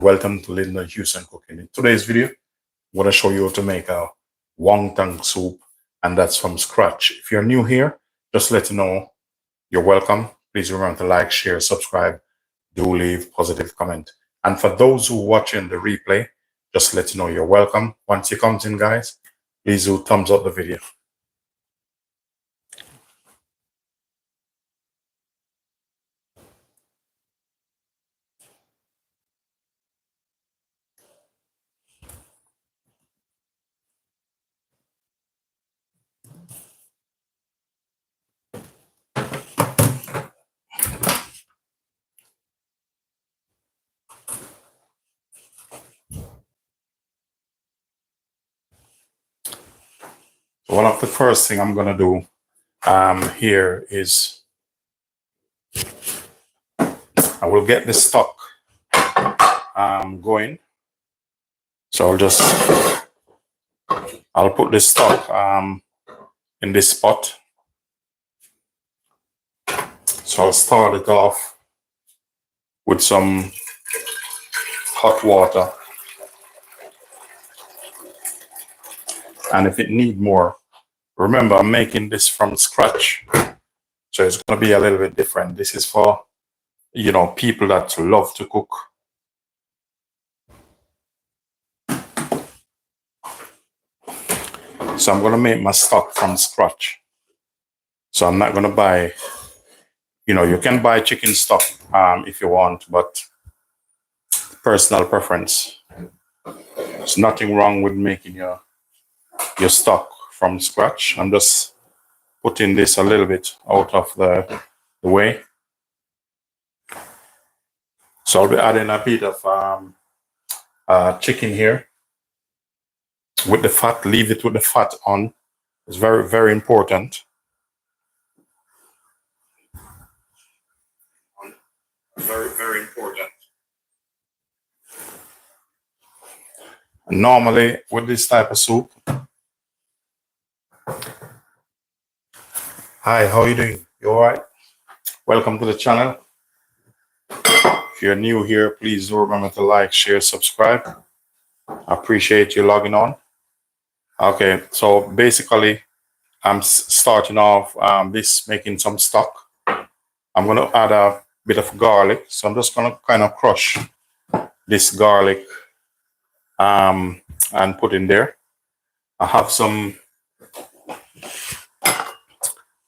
Welcome to Linden Houston Cooking. In today's video, I'm going to show you how to make a wonton soup, and that's from scratch. If you're new here, just let you know you're welcome. Please remember to like, share, subscribe, do leave positive comment. And for those who are watching the replay, just let you know you're welcome. Once you come in, guys, please do thumbs up the video. One of the first thing I'm gonna do here is I will get the stock going. So I'll put this stock in this pot. So I'll start it off with some hot water, and if it need more, remember I'm making this from scratch, so it's going to be a little bit different. This is for, you know, people that love to cook. So I'm going to make my stock from scratch. So I'm not going to buy, you know, you can buy chicken stock if you want, but personal preference. There's nothing wrong with making your stock from scratch. I'm just putting this a little bit out of the way. So I'll be adding a bit of chicken here with the fat. Leave it with the fat on. It's very, very important. Very, very important. Normally with this type of soup. Hi, how are you doing? You all right? Welcome to the channel. If you're new here, please do remember to like, share, subscribe. I appreciate you logging on. Okay, so basically I'm starting off making some stock. I'm going to add a bit of garlic. So I'm just going to kind of crush this garlic and put in there. I have some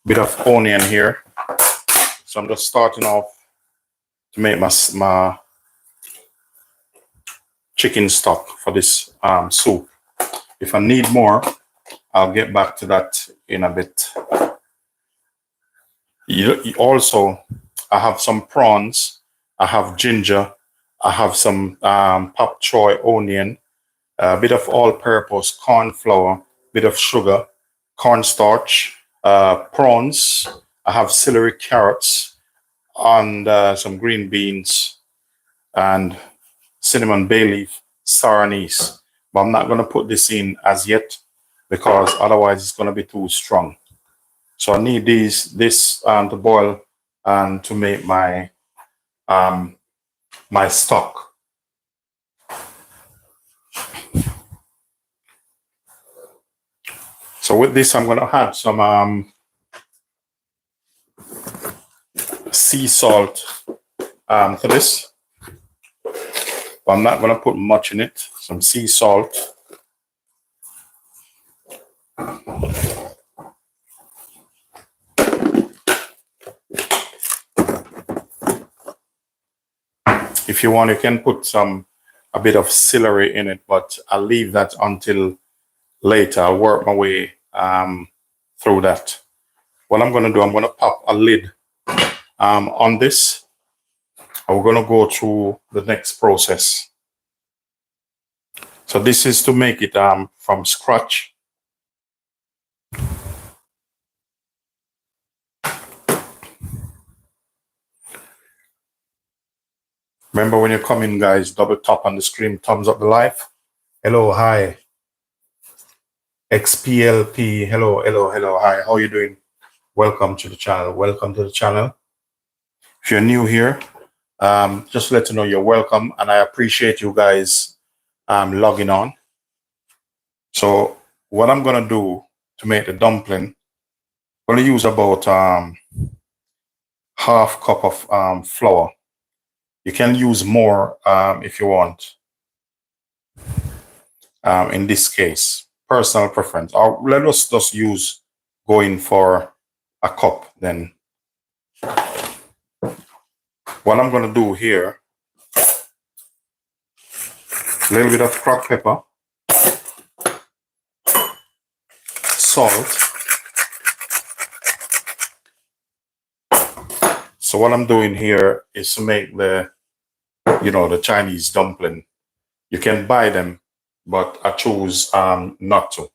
bit of onion here. So I'm just starting off to make my chicken stock for this soup. If I need more, I'll get back to that in a bit. Also, I have some prawns, I have ginger, I have some pak choy onion, a bit of all-purpose corn flour, bit of sugar, cornstarch, prawns. I have celery, carrots, and some green beans, and cinnamon, bay leaf, star anise. But I'm not going to put this in as yet because otherwise it's going to be too strong. So I need this to boil and to make my my stock. So with this, I'm going to add some sea salt to this. But I'm not going to put much in it. Some sea salt. If you want, you can put a bit of celery in it, but I'll leave that until later. I'll work my way through that. What I'm going to do, I'm going to pop a lid on this. And we're going to go through the next process. So this is to make it from scratch. Remember, when you come in, guys, double tap on the screen, thumbs up the live. Hello, hi. XPLP, hello, hi. How are you doing? Welcome to the channel. Welcome to the channel. If you're new here, Just to let you know you're welcome, and I appreciate you guys logging on. So what I'm gonna do to make the dumpling, I'm gonna use about half cup of flour. You can use more if you want. In this case, personal preference. Or let us just use going for a cup then. What I'm gonna do here, a little bit of cracked pepper, salt. So what I'm doing here is to make the Chinese dumpling. You can buy them, but I choose not to.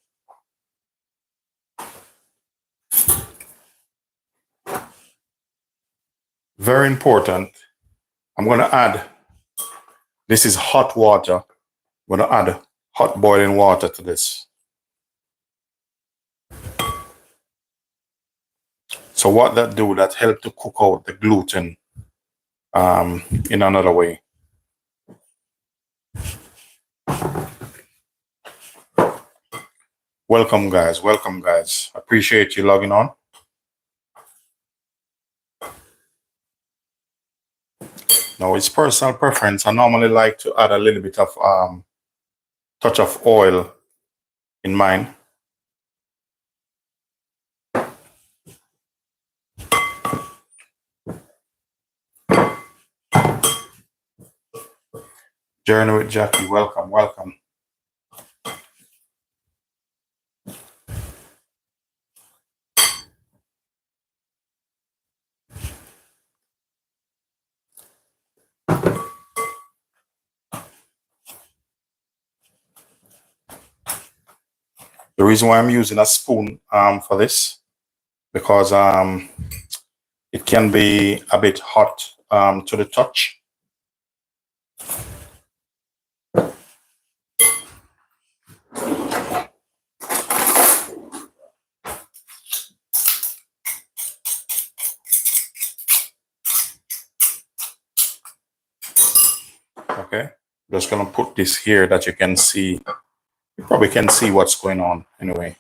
Very important. I'm going to add, this is hot water. I'm going to add hot boiling water to this. So what that do, that help to cook out the gluten in another way. Welcome guys, welcome guys. Appreciate you logging on. Now it's personal preference. I normally like to add a little bit of touch of oil in mine. Journey with Jackie, welcome, welcome. The reason why I'm using a spoon for this, because it can be a bit hot to the touch. Okay, just gonna put this here that you can see. You probably can see what's going on anyway.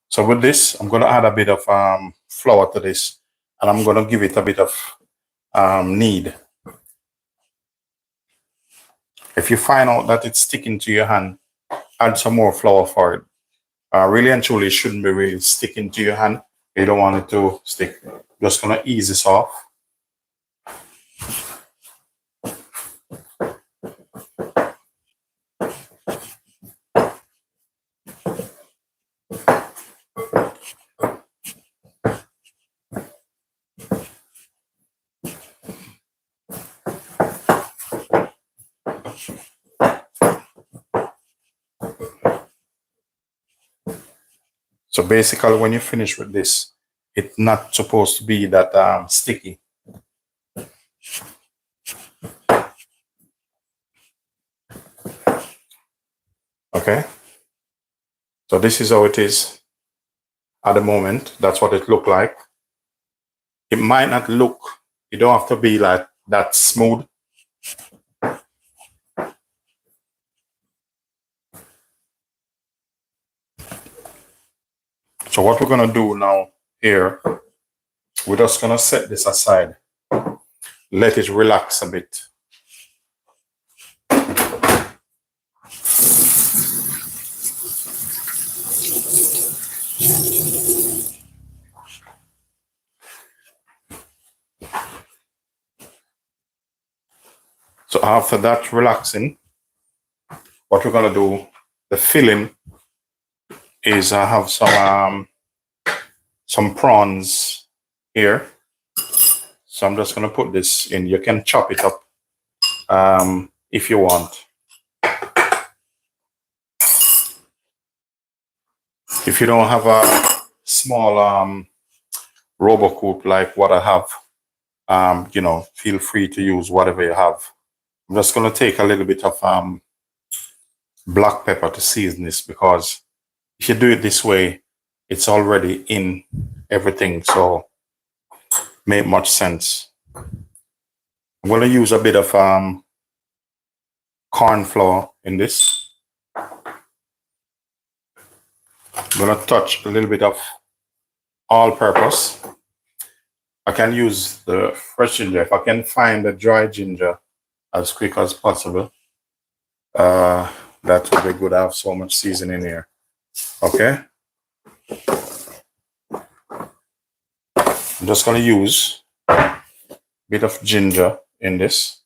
So with this, I'm gonna add a bit of flour to this, and I'm gonna give it a bit of knead. If you find out that it's sticking to your hand, add some more flour for it. Really and truly, it shouldn't be really sticking to your hand. You don't want it to stick. Just gonna ease this off. So basically, when you finish with this, it's not supposed to be that sticky. Okay. So this is how it is at the moment. That's what it look like. It might not look, you don't have to be like that smooth. So what we're gonna do now here, we're just gonna set this aside. Let it relax a bit. So after that relaxing, what we're gonna do, the filling is I have some prawns here. So I'm just gonna put this in. You can chop it up if you want. If you don't have a small RoboCoop like what I have, feel free to use whatever you have. I'm just gonna take a little bit of black pepper to season this, because if you do it this way, it's already in everything, so make much sense. I'm going to use a bit of corn flour in this. I'm going to touch a little bit of all-purpose. I can use the fresh ginger. If I can find the dry ginger as quick as possible, that would be good. I have so much seasoning here. Okay. I'm just going to use a bit of ginger in this.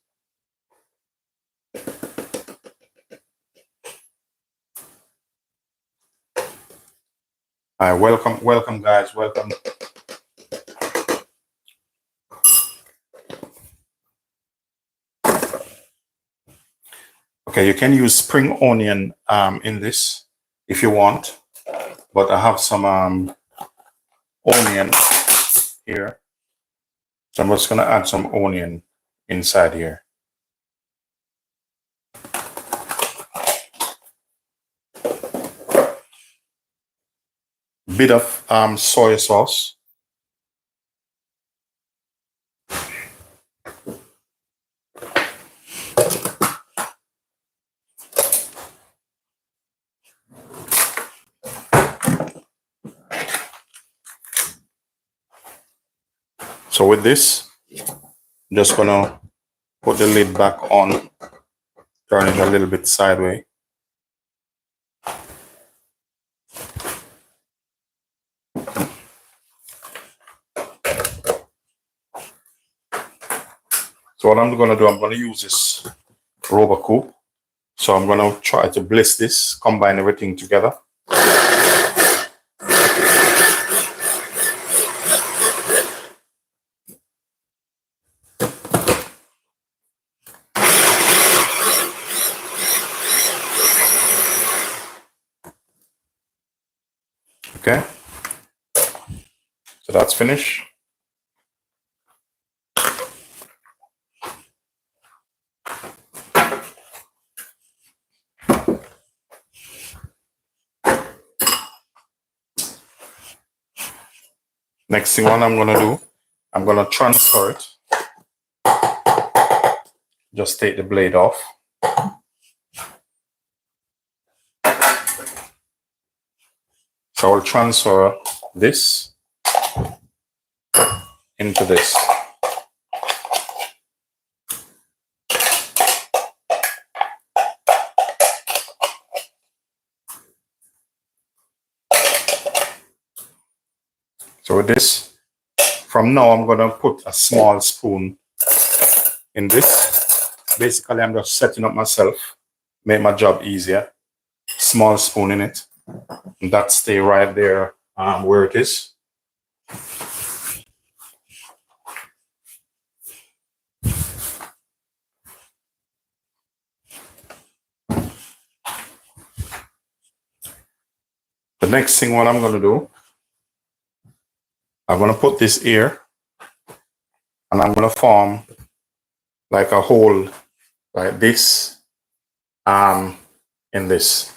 All right, welcome guys, welcome. Okay, you can use spring onion in this if you want, but I have some onion here, so I'm just gonna add some onion inside here. Bit of soy sauce. So with this, I'm just gonna put the lid back on, turn it a little bit sideways. So what I'm gonna do, I'm gonna use this rubber coupe. So I'm gonna try to bless this, combine everything together. Okay, so that's finished. Next thing what I'm gonna do, I'm gonna transfer it. Just take the blade off. So I'll transfer this into this. So with this, from now I'm gonna put a small spoon in this. Basically, I'm just setting up myself, make my job easier. Small spoon in it. And that stay right there where it is. The next thing what I'm gonna do, I'm gonna put this here and I'm gonna form like a hole like this in this.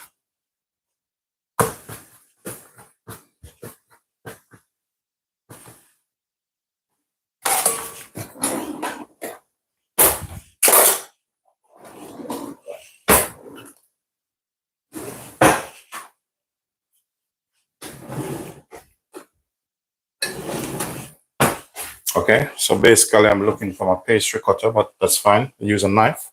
Okay, so basically I'm looking for my pastry cutter, but that's fine. Use a knife.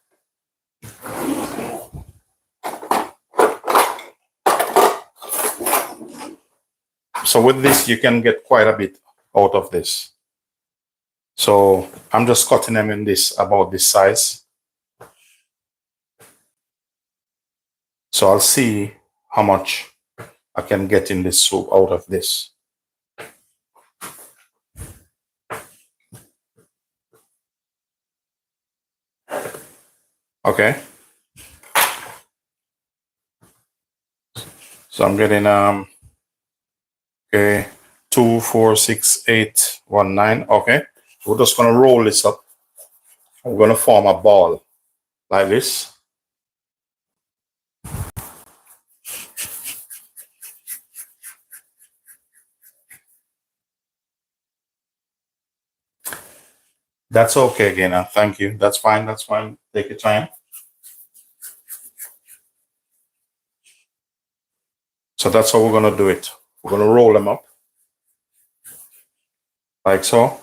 So with this, you can get quite a bit out of this. So I'm just cutting them in this, about this size. So I'll see how much I can get in this soup out of this. Okay. So I'm getting okay, 2, 4, 6, 8, 1, 9. Okay. We're just gonna roll this up. We're gonna form a ball like this. That's okay, Gainer. Thank you. That's fine. That's fine. Take your time. So that's how we're gonna do it. We're gonna roll them up like so.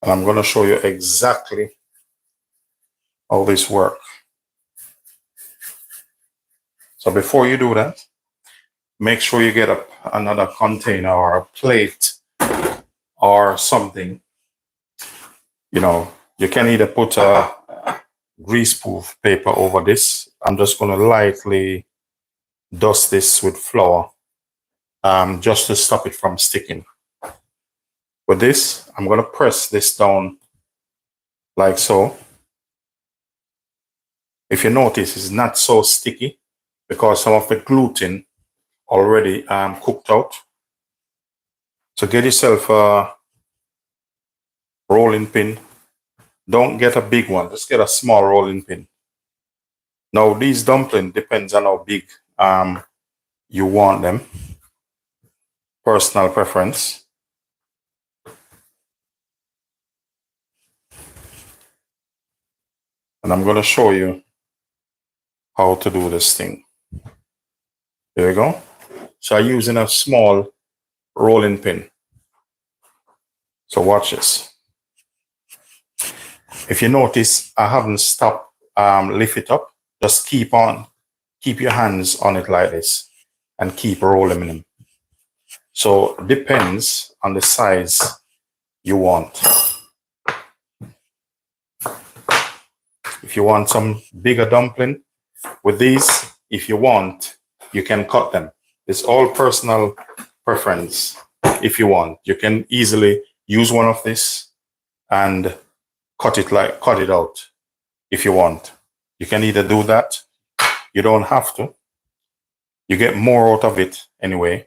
And I'm gonna show you exactly how this works. So before you do that, make sure you get another container or a plate or something. You know, you can either put a greaseproof paper over this. I'm just going to lightly dust this with flour just to stop it from sticking. With this, I'm going to press this down like so. If you notice, it's not so sticky because some of the gluten already cooked out. So get yourself a rolling pin. Don't get a big one, just get a small rolling pin. Now these dumplings depends on how big you want them. Personal preference. And I'm going to show you how to do this thing. There we go. So I'm using a small rolling pin. So watch this. If you notice, I haven't stopped lift it up. Just keep your hands on it like this and keep rolling them. So it depends on the size you want. If you want some bigger dumpling with these, if you want, you can cut them. It's all personal preference. If you want, you can easily use one of this and cut it out if you want. You can either do that. You don't have to. You get more out of it anyway.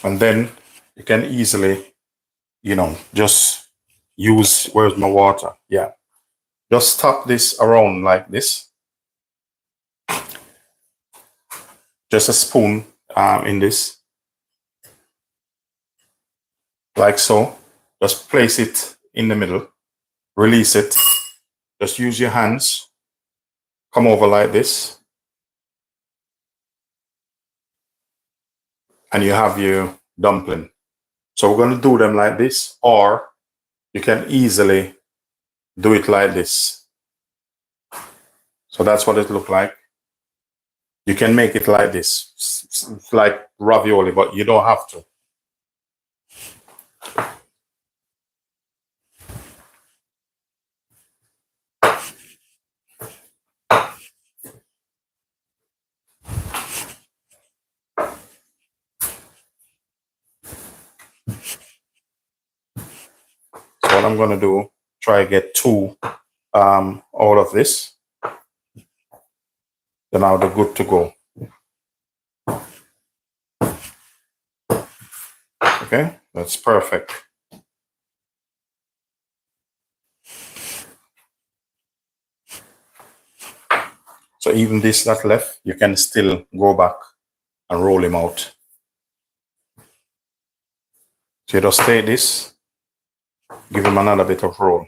And then you can easily, just use, where's my water? Yeah. Just tap this around like this. Just a spoon in this. Like so. Just place it in the middle. Release it. Just use your hands. Come over like this. And you have your dumpling. So we're going to do them like this, or you can easily do it like this. So that's what it looks like. You can make it like this. It's like ravioli, but you don't have to. So what I'm going to do, try get two out of this. Then I'll be good to go. Okay, that's perfect. So even this that left, you can still go back and roll him out. So you just take this, give him another bit of roll.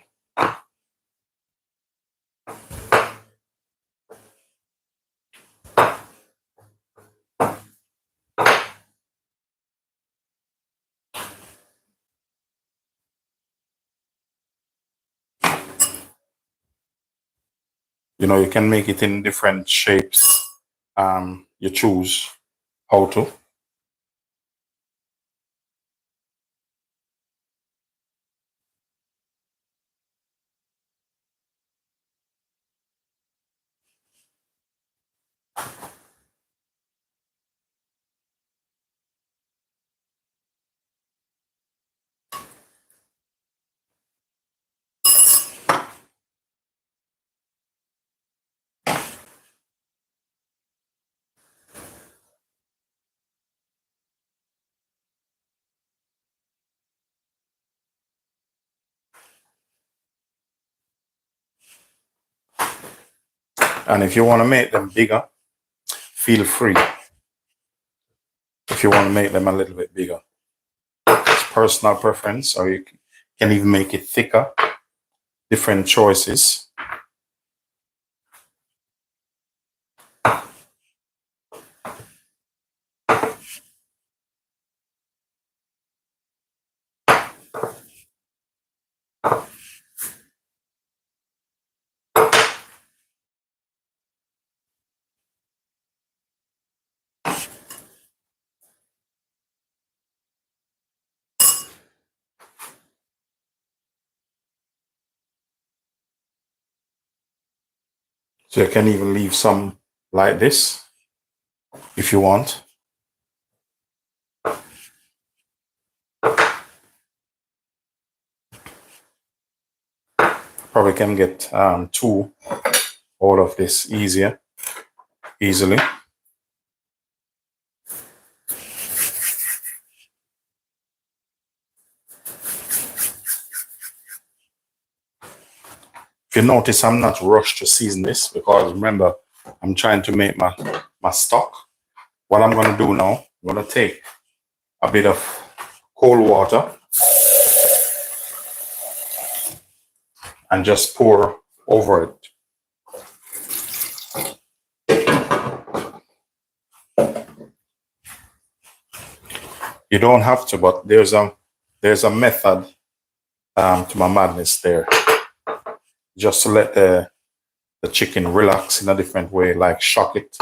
You can make it in different shapes. You choose how to. And if you want to make them bigger, feel free. If you want to make them a little bit bigger, it's personal preference, or you can even make it thicker. Different choices. So you can even leave some like this if you want. Probably can get 2 out of this easily. If you notice, I'm not rushed to season this because remember, I'm trying to make my stock. What I'm going to do now, I'm going to take a bit of cold water and just pour over it. You don't have to, but there's a method to my madness there. Just to let the chicken relax in a different way, like shock it.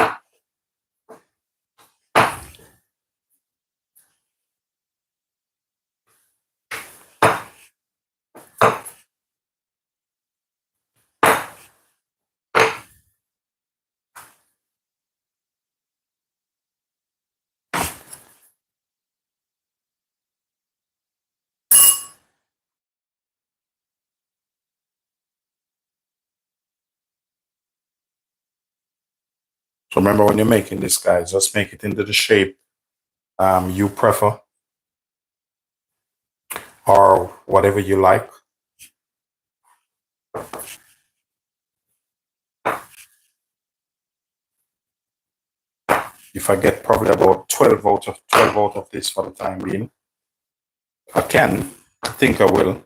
So remember, when you're making this, guys, just make it into the shape you prefer or whatever you like. If I get probably about 12 out of this for the time being, I think I will.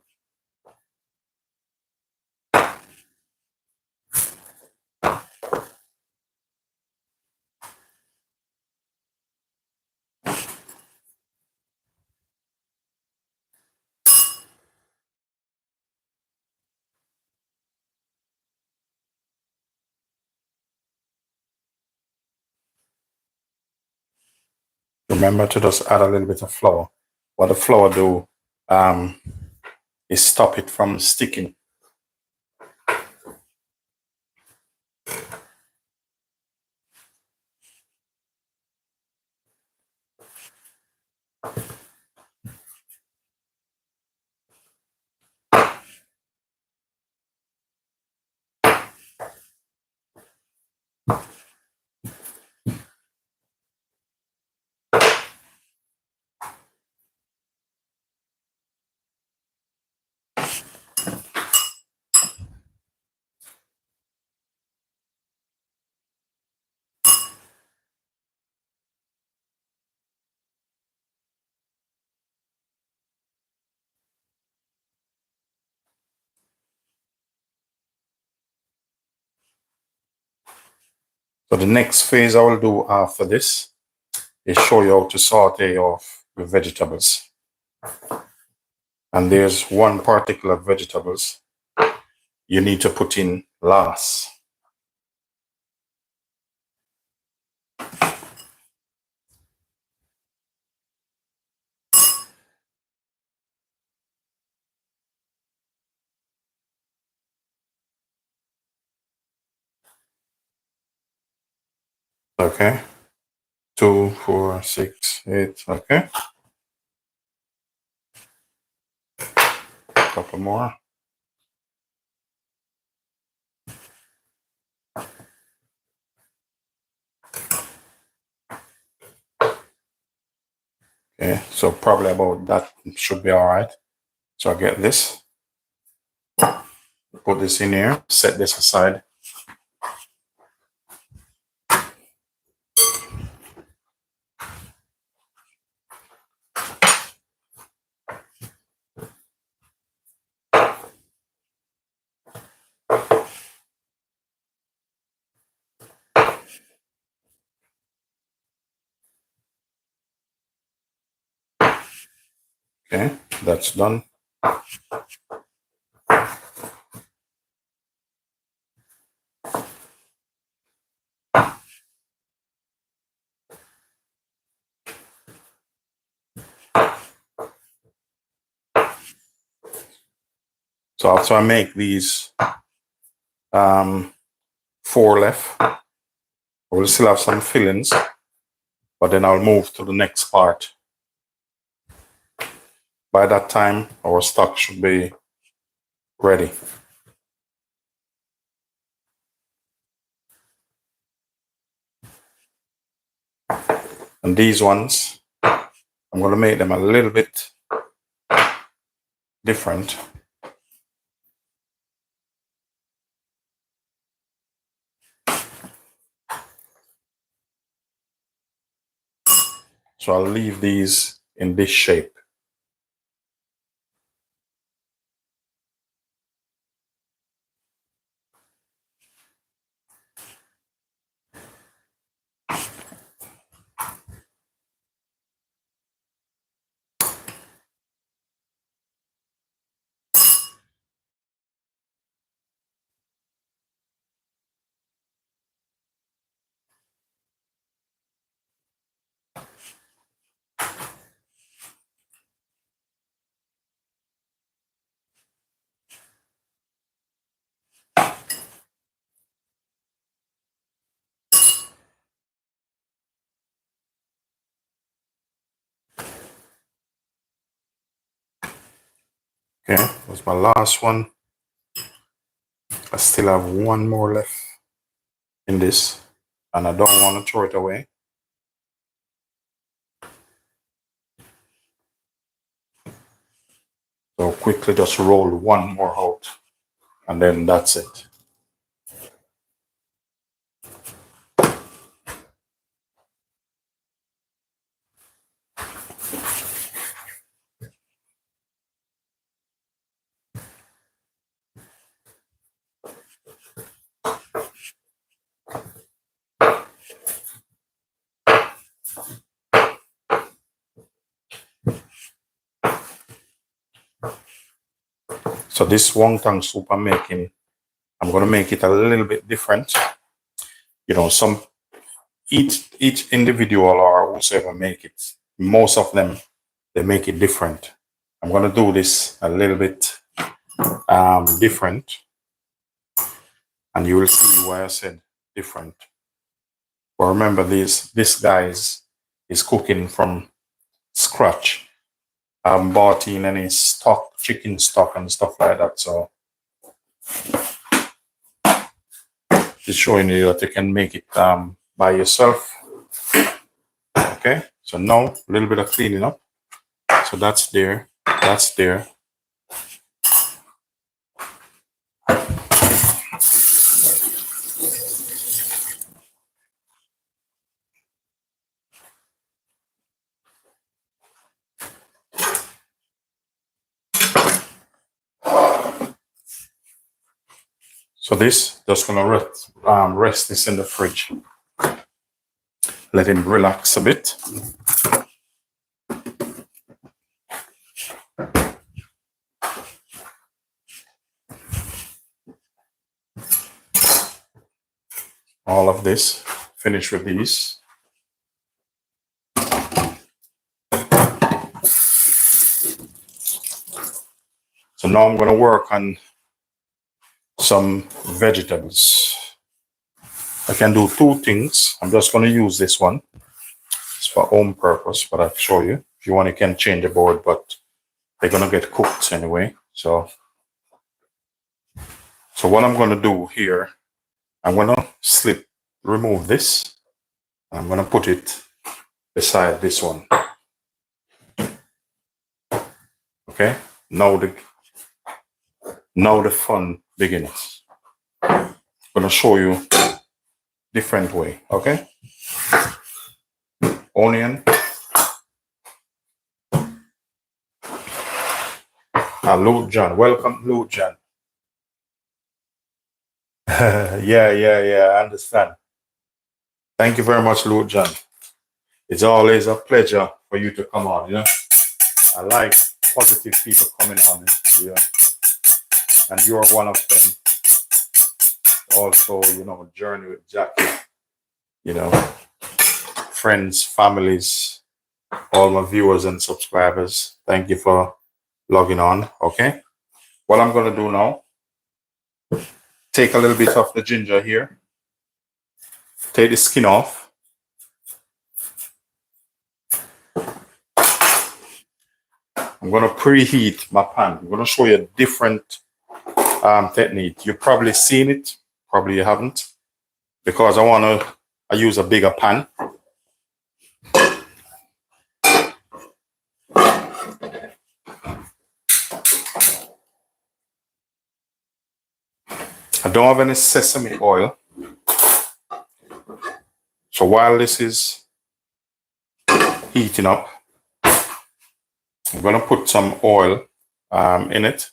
Remember to just add a little bit of flour. What the flour do is stop it from sticking. So the next phase I will do after this is show you how to saute off the vegetables. And there's one particular vegetables you need to put in last. Okay. 2, 4, 6, 8. Okay. A couple more. Okay, so probably about that should be all right. So I get this, put this in here, set this aside. Okay, that's done. So after I make these 4 left, I will still have some fillings, but then I'll move to the next part. By that time, our stock should be ready. And these ones, I'm going to make them a little bit different. So I'll leave these in this shape. Okay, that's my last one. I still have one more left in this, and I don't want to throw it away. So quickly just roll one more out, and then that's it. So this wonton soup I'm making, I'm going to make it a little bit different. You know, each individual or whoever make it, most of them, they make it different. I'm going to do this a little bit different, and you will see why I said different. But remember, this guy is cooking from scratch. I haven't bought in any stock, chicken stock and stuff like that. So just showing you that you can make it by yourself. Okay, so now a little bit of cleaning up. So that's there, that's there. So this just gonna rest this in the fridge. Let him relax a bit. All of this, finish with these. So now I'm gonna work on some vegetables. I can do 2 things. I'm just gonna use this one. It's for home purpose, but I'll show you. If you want, you can change the board, but they're gonna get cooked anyway. So what I'm gonna do here, I'm gonna remove this. I'm gonna put it beside this one. Okay, now the fun begins. I'm gonna show you different way. Okay, onion. Lou John, welcome, Lou John. yeah, I understand. Thank you very much, Lou John. It's always a pleasure for you to come on. You know, I like positive people coming on. Yeah. And you're one of them. Also, journey with Jackie, friends, families, all my viewers and subscribers. Thank you for logging on. Okay. What I'm going to do now, take a little bit of the ginger here, take the skin off. I'm going to preheat my pan. I'm going to show you a different technique. You've probably seen it, probably you haven't, because I use a bigger pan. I don't have any sesame oil. So while this is heating up, I'm going to put some oil in it.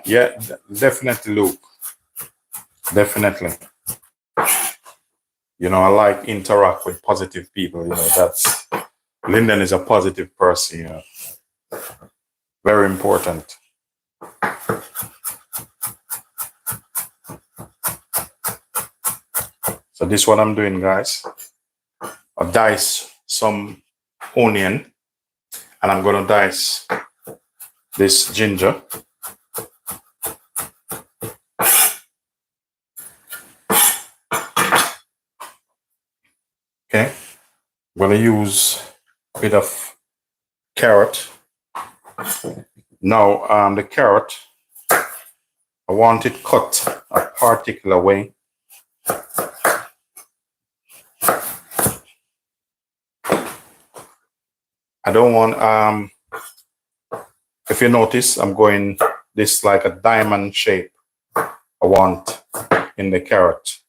Yeah, definitely, Luke. Definitely. I like interact with positive people. That's Linden is a positive person. Very important. So this is what I'm doing, guys. I dice some onion, and I'm gonna dice this ginger. Okay, I'm gonna use a bit of carrot. Now, the carrot, I want it cut a particular way. I don't want, if you notice, I'm going this like a diamond shape. I want in the carrot.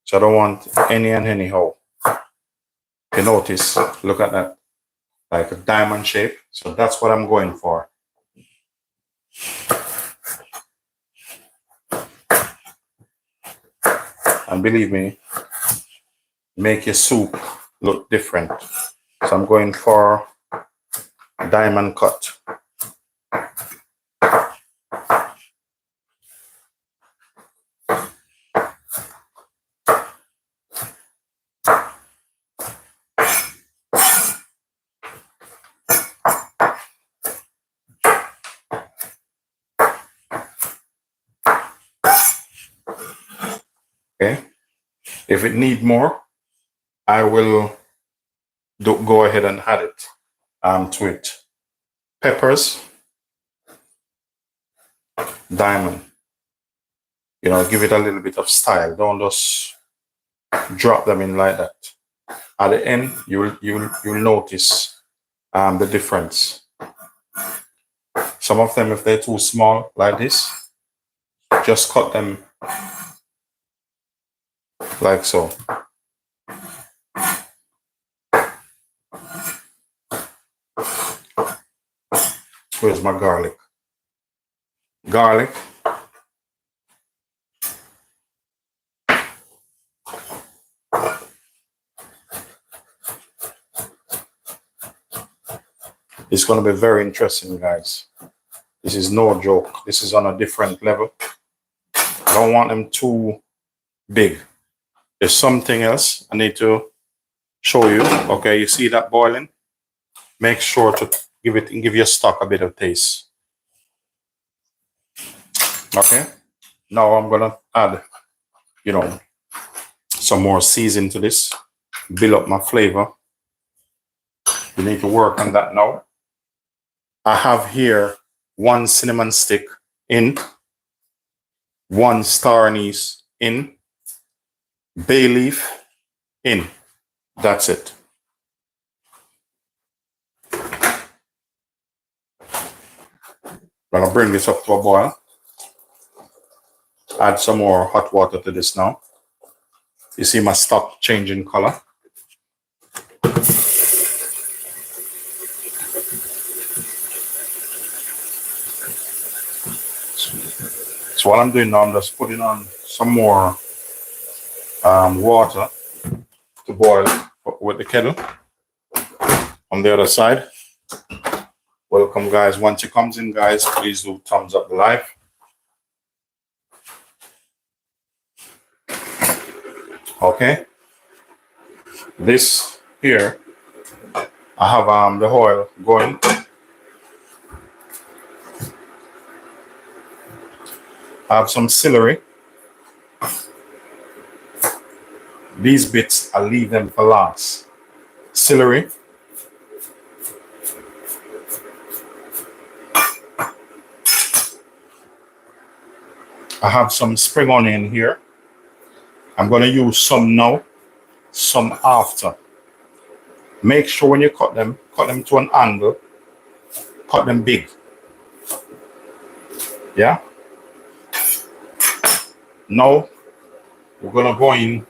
So I don't want any and anyhow. If you notice, look at that, like a diamond shape. So that's what I'm going for. And believe me, make your soup look different. So I'm going for a diamond cut. Okay. If it need more, I will go ahead and add it to it. Peppers, diamond. Give it a little bit of style. Don't just drop them in like that. At the end, you'll notice the difference. Some of them, if they're too small like this, just cut them like so. Where's my garlic? Garlic. It's going to be very interesting, guys. This is no joke. This is on a different level. I don't want them too big. There's something else I need to show you. Okay, you see that boiling? Make sure to give your stock a bit of taste. Okay. Now I'm gonna add, some more seasoning to this. Build up my flavor. You need to work on that now. I have here 1 cinnamon stick in, 1 star anise in, bay leaf in. That's it. Gonna bring this up to a boil. Add some more hot water to this now. You see my stock changing color. So what I'm doing now, I'm just putting on some more water to boil with the kettle. On the other side, welcome guys. Once it comes in, guys, please do thumbs up the live. Okay, this here, I have the oil going. I have some celery. These bits, I leave them for last. Celery. I have some spring onion here. I'm going to use some now, some after. Make sure when you cut them to an angle. Cut them big. Yeah. Now we're going to go in,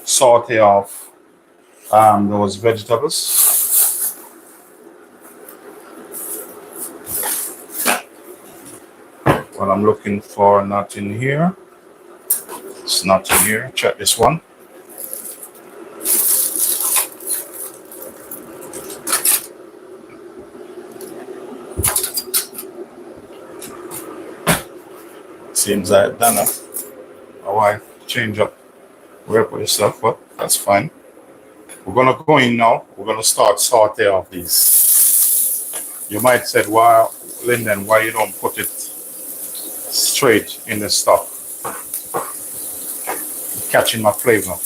saute off those vegetables. What I'm looking for, not in here. It's not in here. Check this one. Seems like Dana, my wife, change up where put your stuff, but that's fine. We're gonna go in now. We're gonna start saute off these. You might say, "Why, Linden? Why you don't put it straight in the stock?" Catching my flavor.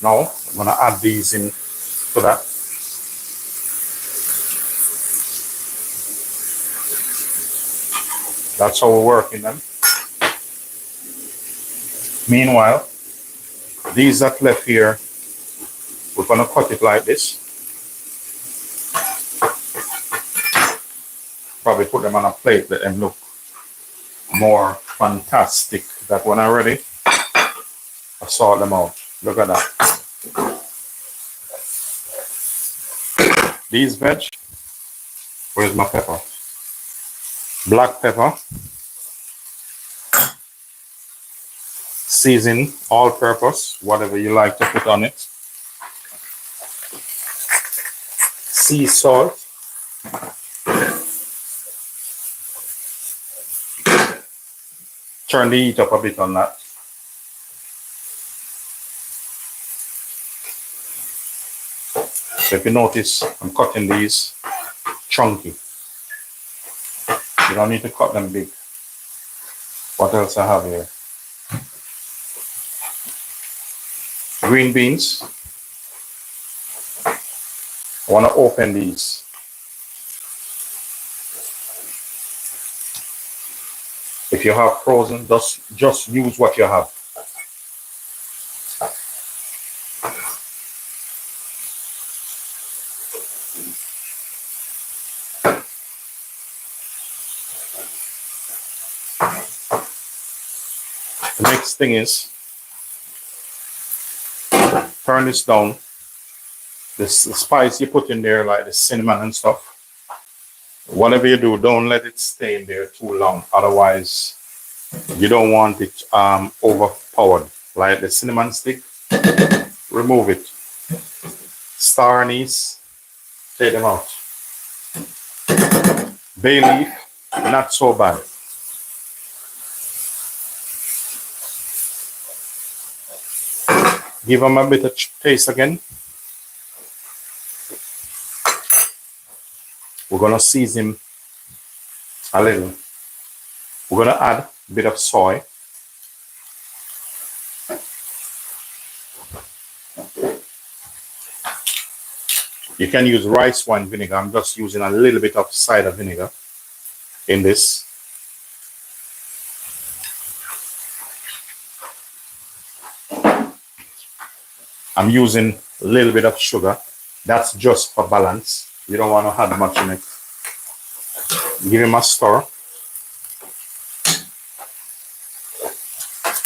Now I'm gonna add these in to that. That's how we're working them. Meanwhile, these that left here, we're gonna cut it like this. Probably put them on a plate, let them look more fantastic. That when I'm ready, I sort them out. Look at that. These veg, where's my pepper? Black pepper, season, all purpose, whatever you like to put on it. Sea salt. Turn the heat up a bit on that. So if you notice, I'm cutting these chunky. You don't need to cut them big. What else I have here? Green beans. I want to open these. If you have frozen, just use what you have. The next thing is, turn this down. The spice you put in there, like the cinnamon and stuff, whatever you do, don't let it stay in there too long. Otherwise, you don't want it overpowered. Like the cinnamon stick, remove it. Star anise, take them out. Bay leaf, not so bad. Give them a bit of taste again. We're gonna season a little. We're gonna add a bit of soy. You can use rice wine vinegar. I'm just using a little bit of cider vinegar in this. I'm using a little bit of sugar. That's just for balance. You don't want to add much in it. Give him a stir.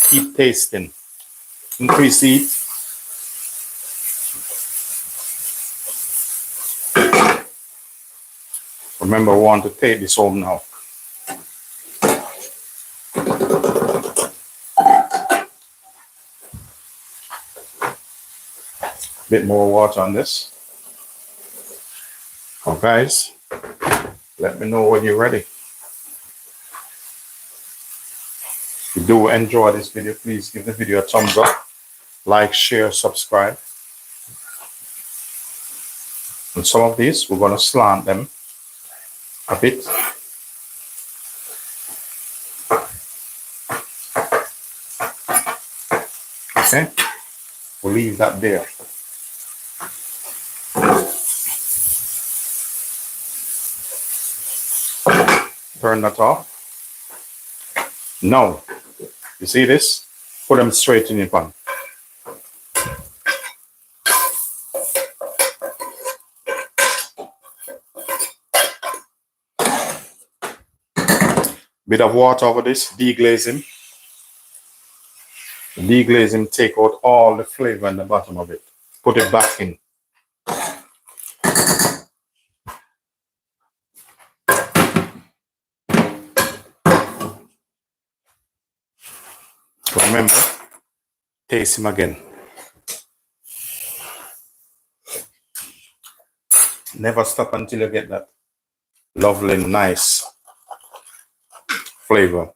Keep tasting. Increase the heat. Remember, we want to take this home now. Bit more water on this. Oh, guys, let me know when you're ready. If you do enjoy this video, please give the video a thumbs up. Like, share, subscribe. And some of these, we're going to slant them a bit. Okay, we'll leave that there. Turn that off. Now, you see this? Put them straight in your pan. Bit of water over this, deglaze him. Deglaze him, take out all the flavor in the bottom of it. Put it back in. Remember, taste him again. Never stop until you get that lovely, nice flavor.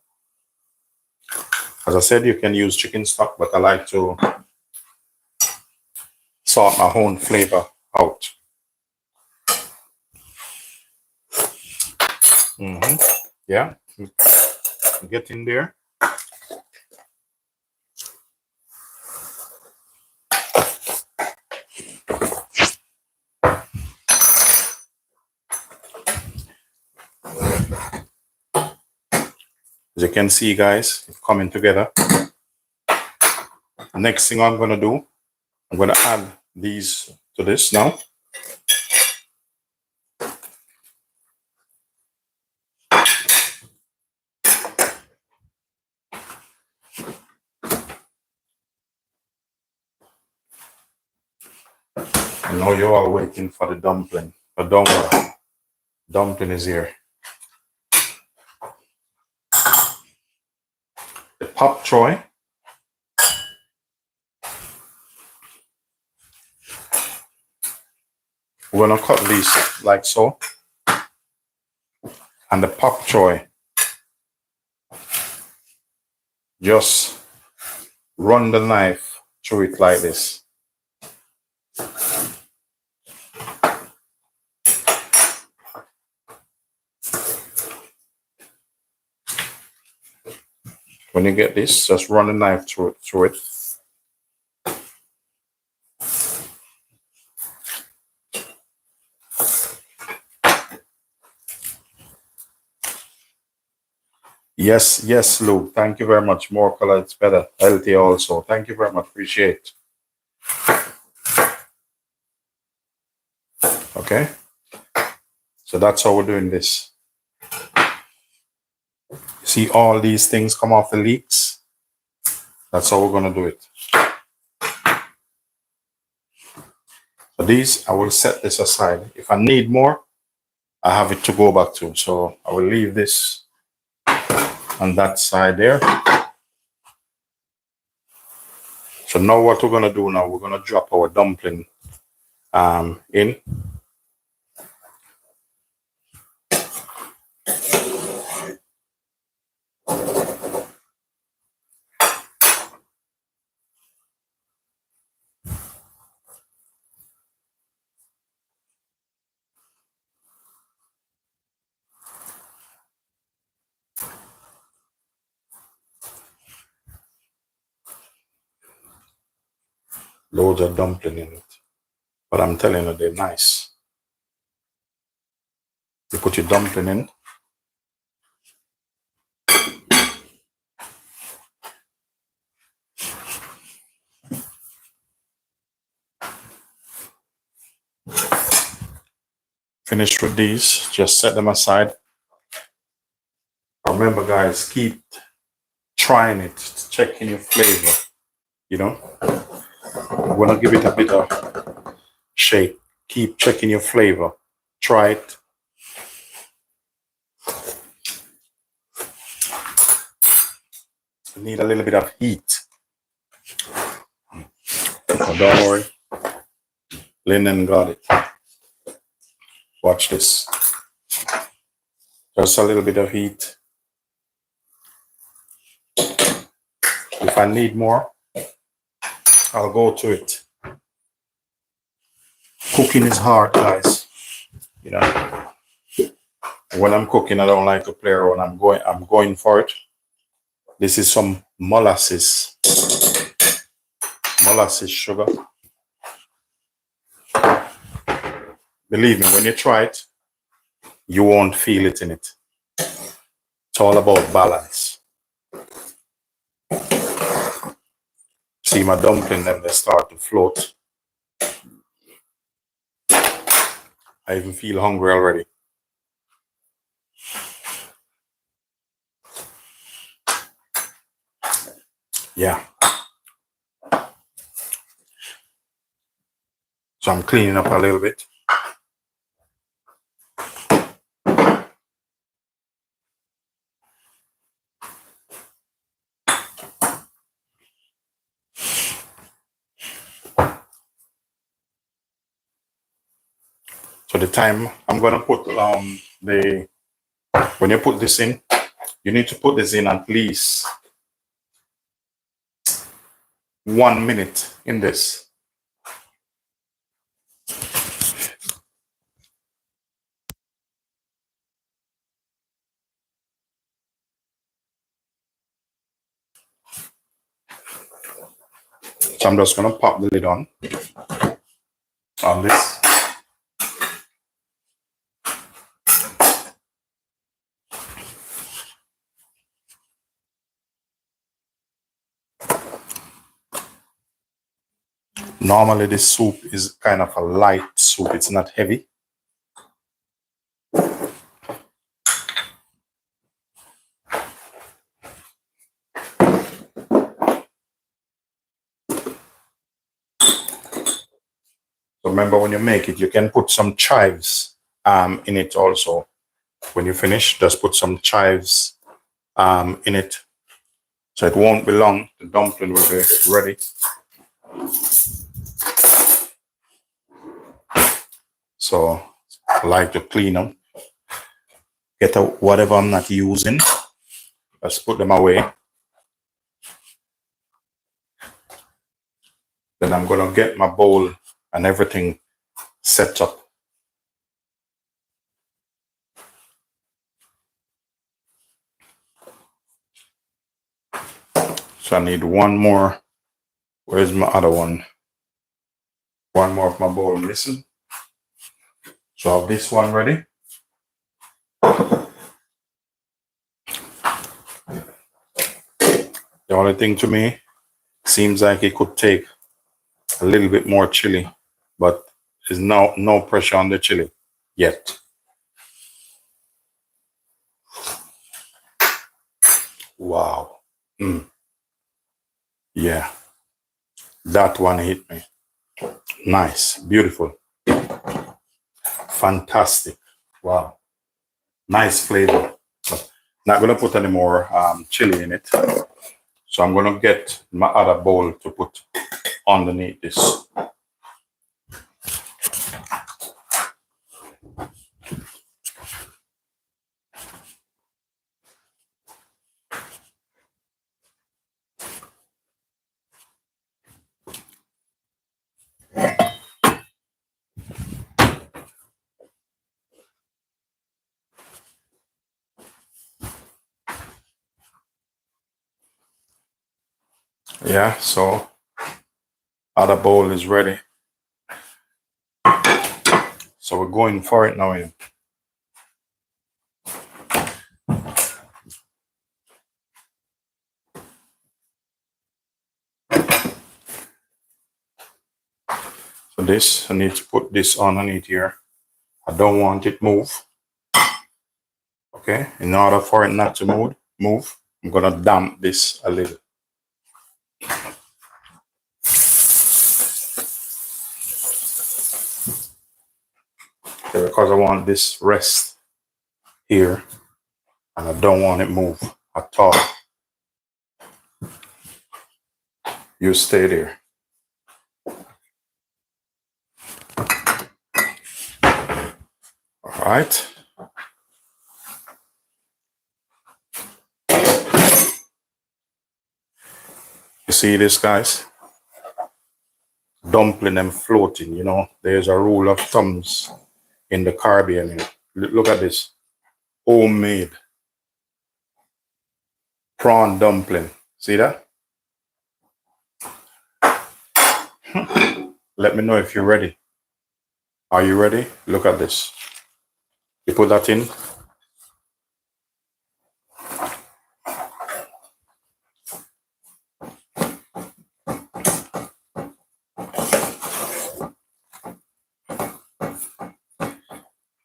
As I said, you can use chicken stock, but I like to sort my own flavor out. Yeah, get in there. As you can see, guys, it's coming together. Next thing I'm going to do, I'm going to add these to this now. And now you are waiting for the dumpling. But don't worry, dumpling is here. The pop choy. We're going to cut these like so. And the pop choy, just run the knife through it like this. When you get this, just run the knife through it. Yes, Luke. Thank you very much. More color, it's better. Healthy also. Thank you very much. Appreciate. Okay. So that's how we're doing this. See all these things come off the leeks? That's how we're going to do it. So these, I will set this aside. If I need more, I have it to go back to. So I will leave this on that side there. So now what we're going to do now, we're going to drop our dumpling in. Loads of dumpling in it. But I'm telling you, they're nice. You put your dumpling in. Finished with these, just set them aside. Remember, guys, keep trying it, checking your flavor. You know, I'm gonna give it a bit of shake. Keep checking your flavor. Try it. You need a little bit of heat. So don't worry. Linden got it. Watch this. Just a little bit of heat. If I need more, I'll go to it. Cooking is hard, guys. You know, when I'm cooking, I don't like to play around. I'm going for it. This is some molasses sugar. Believe me, when you try it, you won't feel it in it. It's all about balance. See my dumpling, then they start to float. I even feel hungry already. Yeah. So I'm cleaning up a little bit. So the time I'm gonna put when you put this in, you need to put this in at least 1 minute in this. So I'm just gonna pop the lid on this. Normally this soup is kind of a light soup. It's not heavy. So remember, when you make it, you can put some chives in it also. When you finish, just put some chives in it. So it won't be long. The dumpling will be ready. So I like to clean them. Get out whatever I'm not using. Just put them away. Then I'm gonna get my bowl and everything set up. So I need one more. Where's my other one? One more of my bowl missing. So I have this one ready. The only thing to me seems like it could take a little bit more chili, but there's no pressure on the chili yet. Wow. Yeah, that one hit me. Nice, beautiful, fantastic. Wow, nice flavor. Not gonna put any more chili in it, so I'm gonna get my other bowl to put underneath this. Yeah, so other bowl is ready. So we're going for it now. Yeah. So this, I need to put this underneath here. I don't want it move. Okay, in order for it not to move, I'm gonna damp this a little. Okay, because I want this rest here and I don't want it move at all. You stay there. All right. You see this, guys? Dumpling and floating, you know, there's a rule of thumbs in the Caribbean. Look at this. Homemade prawn dumpling. See that? Let me know if you're ready. Are you ready? Look at this. You put that in.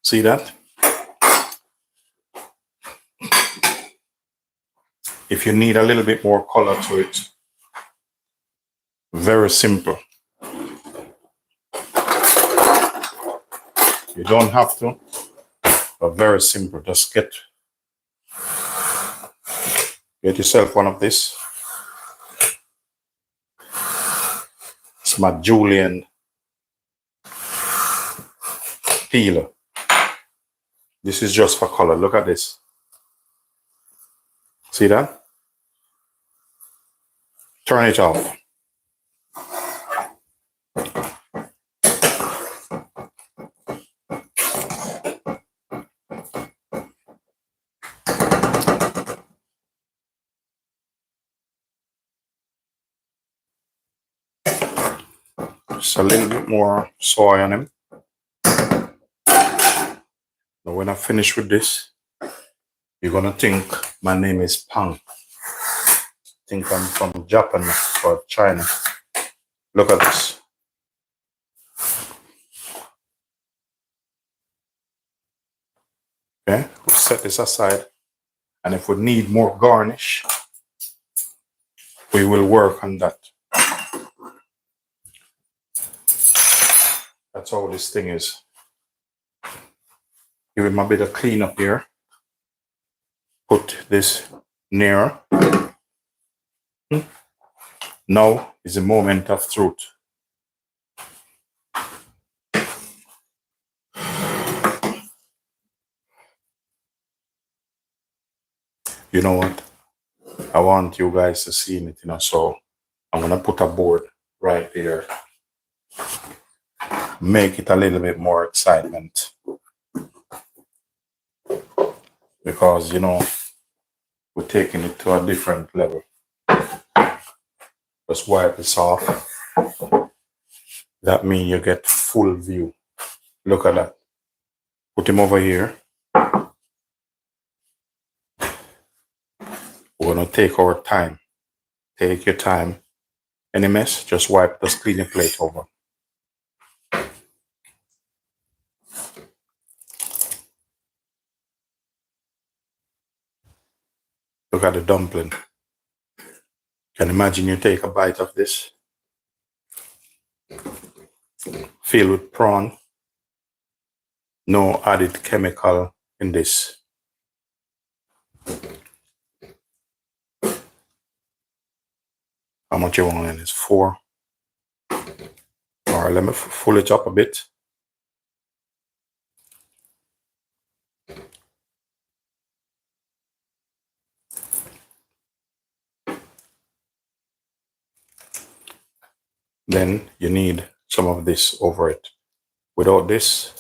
See that? If you need a little bit more color to it, very simple. You don't have to, but very simple. Just get yourself one of this. It's my julienne peeler. This is just for color. Look at this. See that? Turn it off. Just a little bit more soy on him. Now when I finish with this, you're gonna think my name is Pang. Think I'm from Japan or China. Look at this. Okay, we'll set this aside. And if we need more garnish, we will work on that. That's all this thing is. Give him a bit of cleanup here. Put this nearer. Now is the moment of truth. You know what? I want you guys to see it, you know, so I'm gonna put a board right there. Make it a little bit more excitement. Because, you know, we're taking it to a different level. Just wipe this off. That means you get full view. Look at that. Put him over here. We're gonna take our time. Take your time. Any mess, just wipe, just clean your plate over. Look at the dumpling. Can imagine you take a bite of this, filled with prawn, no added chemical in this. How much you want in this? 4. All right, let me full it up a bit. Then you need some of this over it. Without this,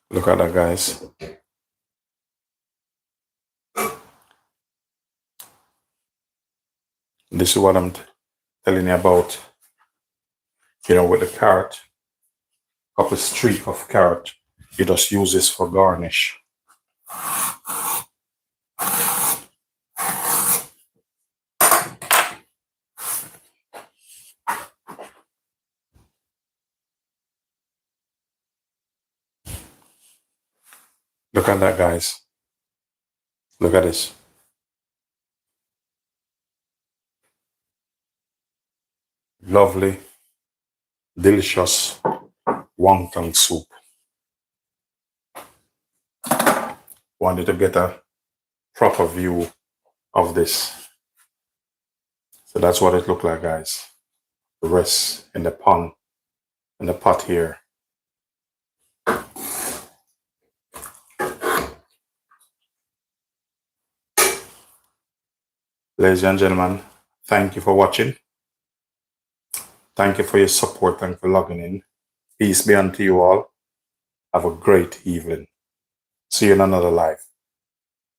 look at that, guys. This is what I'm telling you about, you know, with the carrot, couple streak of carrot. You just use this for garnish. Look at that, guys. Look at this. Lovely, delicious wonton soup. Wanted to get a proper view of this. So that's what it looked like, guys. The rest in the pan, in the pot here. Ladies and gentlemen, thank you for watching. Thank you for your support. Thank you for logging in. Peace be unto you all. Have a great evening. See you in another live.